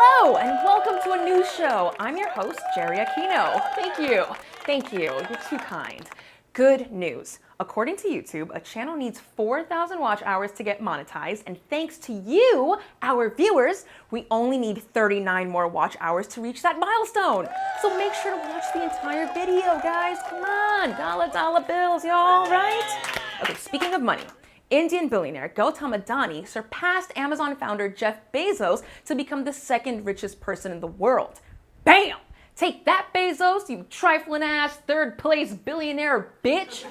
Hello, and welcome to a new show. I'm your host, Jerry Aquino. Thank you. You're too kind. Good news. According to YouTube, a channel needs 4,000 watch hours to get monetized, and thanks to you, our viewers, we only need 39 more watch hours to reach that milestone. So make sure to watch the entire video, guys. Come on, dollar bills, y'all, right? Okay, speaking of money, Indian billionaire Gautam Adani surpassed Amazon founder Jeff Bezos to become the second richest person in the world. Bam! Take that, Bezos, you trifling ass third place billionaire bitch!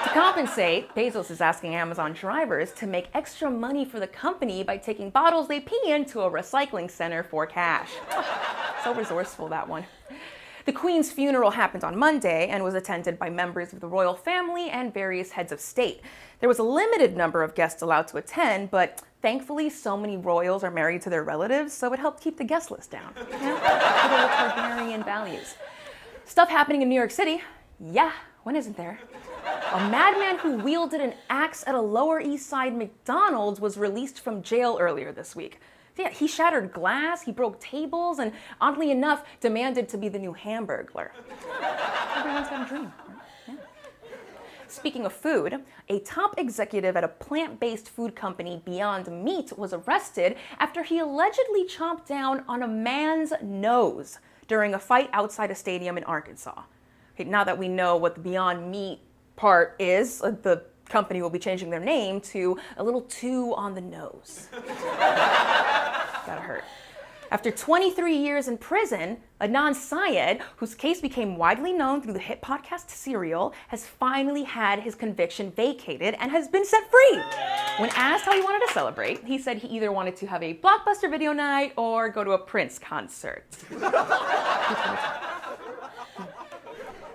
To compensate, Bezos is asking Amazon drivers to make extra money for the company by taking bottles they pee into a recycling center for cash. So resourceful, that one. The Queen's funeral happened on Monday and was attended by members of the royal family and various heads of state. There was a limited number of guests allowed to attend, but thankfully so many royals are married to their relatives, so it helped keep the guest list down. Yeah, little Targaryen values. Stuff happening in New York City. Yeah, when isn't there? A madman who wielded an axe at a Lower East Side McDonald's was released from jail earlier this week. Yeah, he shattered glass, he broke tables, and oddly enough, demanded to be the new Hamburglar. Everyone's got a dream. Yeah. Speaking of food, a top executive at a plant-based food company, Beyond Meat, was arrested after he allegedly chomped down on a man's nose during a fight outside a stadium in Arkansas. Okay, now that we know what the Beyond Meat part is, the company will be changing their name to a little too on the nose. Gotta hurt. After 23 years in prison, Adnan Syed, whose case became widely known through the hit podcast Serial, has finally had his conviction vacated and has been set free. When asked how he wanted to celebrate, he said he either wanted to have a blockbuster video night or go to a Prince concert.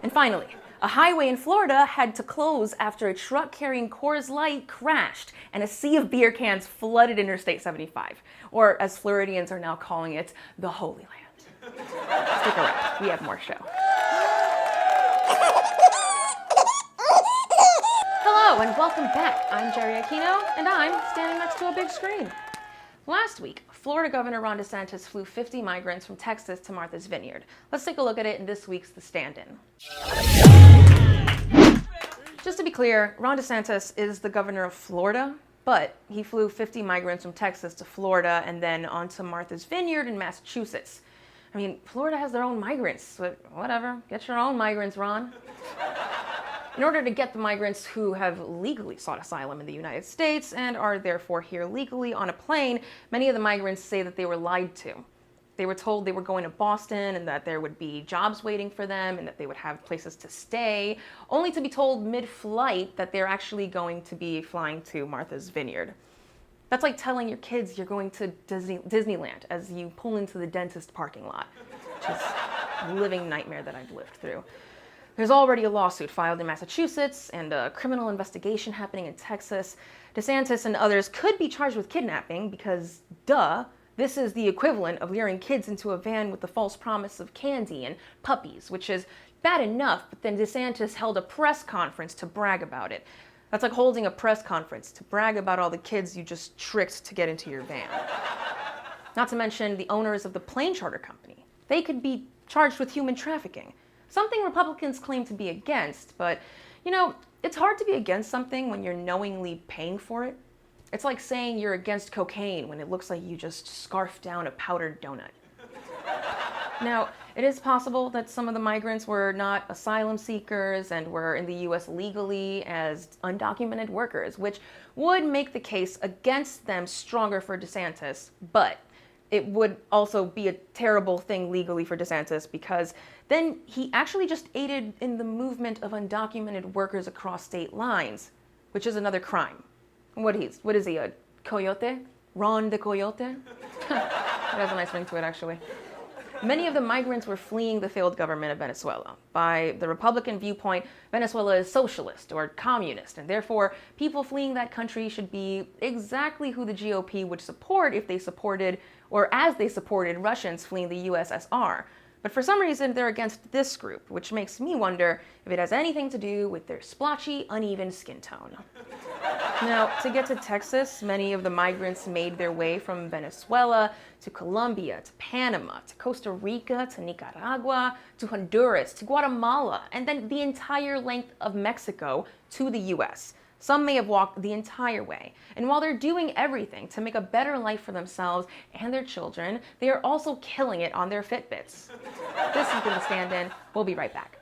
And finally, a highway in Florida had to close after a truck carrying Coors Light crashed and a sea of beer cans flooded Interstate 75, or as Floridians are now calling it, the Holy Land. Stick around, we have more show. Hello and welcome back. I'm Jerry Aquino and I'm standing next to a big screen. Last week, Florida Governor Ron DeSantis flew 50 migrants from Texas to Martha's Vineyard. Let's take a look at it in this week's The Stand-In. Just to be clear, Ron DeSantis is the governor of Florida, but he flew 50 migrants from Texas to Florida and then on to Martha's Vineyard in Massachusetts. I mean, Florida has their own migrants, but whatever, get your own migrants, Ron. In order to get the migrants who have legally sought asylum in the United States and are therefore here legally on a plane, many of the migrants say that they were lied to. They were told they were going to Boston and that there would be jobs waiting for them and that they would have places to stay, only to be told mid-flight that they're actually going to be flying to Martha's Vineyard. That's like telling your kids you're going to Disneyland as you pull into the dentist parking lot, which is a living nightmare that I've lived through. There's already a lawsuit filed in Massachusetts and a criminal investigation happening in Texas. DeSantis and others could be charged with kidnapping because, duh, this is the equivalent of luring kids into a van with the false promise of candy and puppies, which is bad enough, but then DeSantis held a press conference to brag about it. That's like holding a press conference to brag about all the kids you just tricked to get into your van. Not to mention the owners of the plane charter company. They could be charged with human trafficking. Something Republicans claim to be against, but, you know, it's hard to be against something when you're knowingly paying for it. It's like saying you're against cocaine when it looks like you just scarfed down a powdered donut. Now, it is possible that some of the migrants were not asylum seekers and were in the U.S. legally as undocumented workers, which would make the case against them stronger for DeSantis, but it would also be a terrible thing legally for DeSantis because then he actually just aided in the movement of undocumented workers across state lines, which is another crime. What is he, a coyote? Ron the Coyote? That has a nice ring to it, actually. Many of the migrants were fleeing the failed government of Venezuela. By the Republican viewpoint, Venezuela is socialist or communist, and therefore people fleeing that country should be exactly who the GOP would support if they supported, or as they supported Russians fleeing the USSR. But for some reason, they're against this group, which makes me wonder if it has anything to do with their splotchy, uneven skin tone. Now, to get to Texas, many of the migrants made their way from Venezuela to Colombia, to Panama, to Costa Rica, to Nicaragua, to Honduras, to Guatemala, and then the entire length of Mexico to the US. Some may have walked the entire way. And while they're doing everything to make a better life for themselves and their children, they are also killing it on their Fitbits. This has been The Stand-In. We'll be right back.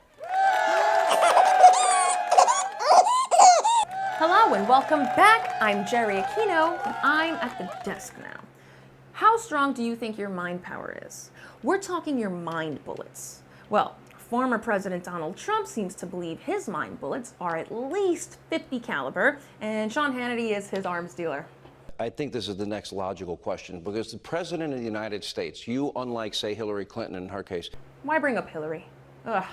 Hello and welcome back. I'm Jerry Aquino, and I'm at the desk now. How strong do you think your mind power is? We're talking your mind bullets. Well, former President Donald Trump seems to believe his mind bullets are at least 50 caliber, and Sean Hannity is his arms dealer. I think this is the next logical question, because the President of the United States, you, unlike, say, Hillary Clinton in her case. Why bring up Hillary? Ugh.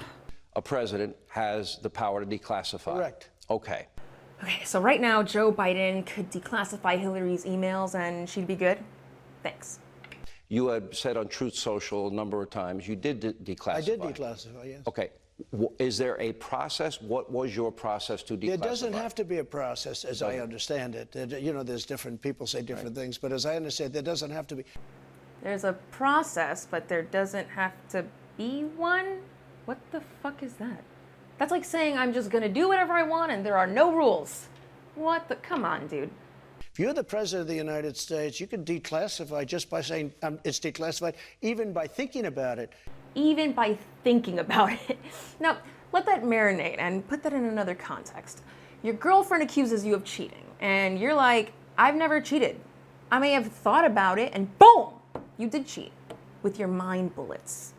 A president has the power to declassify. Correct. Okay. Okay, so right now, Joe Biden could declassify Hillary's emails and she'd be good? Thanks. You had said on Truth Social a number of times you did declassify. I did declassify, yes. Okay. Is there a process? What was your process to declassify? There doesn't have to be a process, as I understand it. You know, there's different people say different things, but as I understand, there doesn't have to be. There's a process, but there doesn't have to be one? What the fuck is that? That's like saying I'm just gonna do whatever I want and there are no rules. What the, come on, dude. If you're the President of the United States, you can declassify just by saying it's declassified, even by thinking about it. Even by thinking about it. Now, let that marinate and put that in another context. Your girlfriend accuses you of cheating, and you're like, I've never cheated. I may have thought about it, and boom, you did cheat with your mind bullets.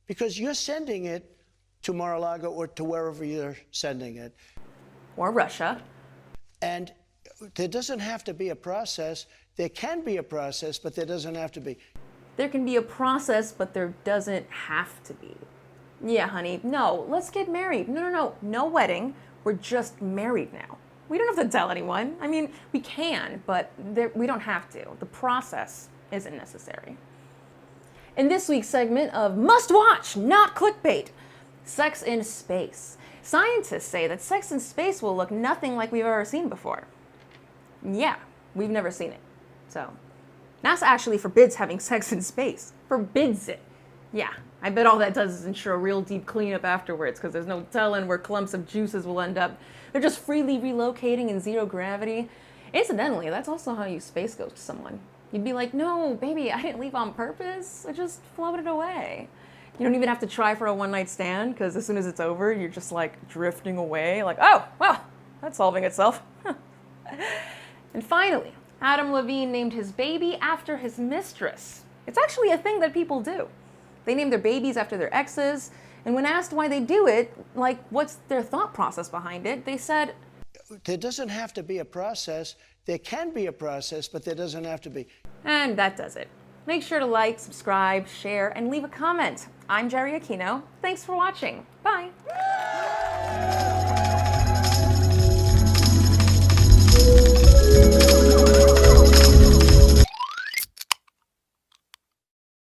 Because you're sending it to Mar-a-Lago or to wherever you're sending it. Or Russia. And there doesn't have to be a process. There can be a process, but there doesn't have to be. There can be a process, but there doesn't have to be. Yeah, honey, no, let's get married. No wedding. We're just married now. We don't have to tell anyone. I mean, we can, but we don't have to. The process isn't necessary. In this week's segment of Must Watch, Not Clickbait, sex in space. Scientists say that sex in space will look nothing like we've ever seen before. Yeah, we've never seen it. So, NASA actually forbids having sex in space. Forbids it. Yeah, I bet all that does is ensure a real deep cleanup afterwards, because there's no telling where clumps of juices will end up. They're just freely relocating in zero gravity. Incidentally, that's also how you space ghost someone. You'd be like, no, baby, I didn't leave on purpose. I just floated away. You don't even have to try for a one-night stand, because as soon as it's over, you're just like drifting away, like, oh, well, that's solving itself. And finally, Adam Levine named his baby after his mistress. It's actually a thing that people do. They name their babies after their exes, and when asked why they do it, like what's their thought process behind it, they said, there doesn't have to be a process. There can be a process, but there doesn't have to be. And that does it. Make sure to like, subscribe, share, and leave a comment. I'm Jerry Aquino. Thanks for watching. Bye.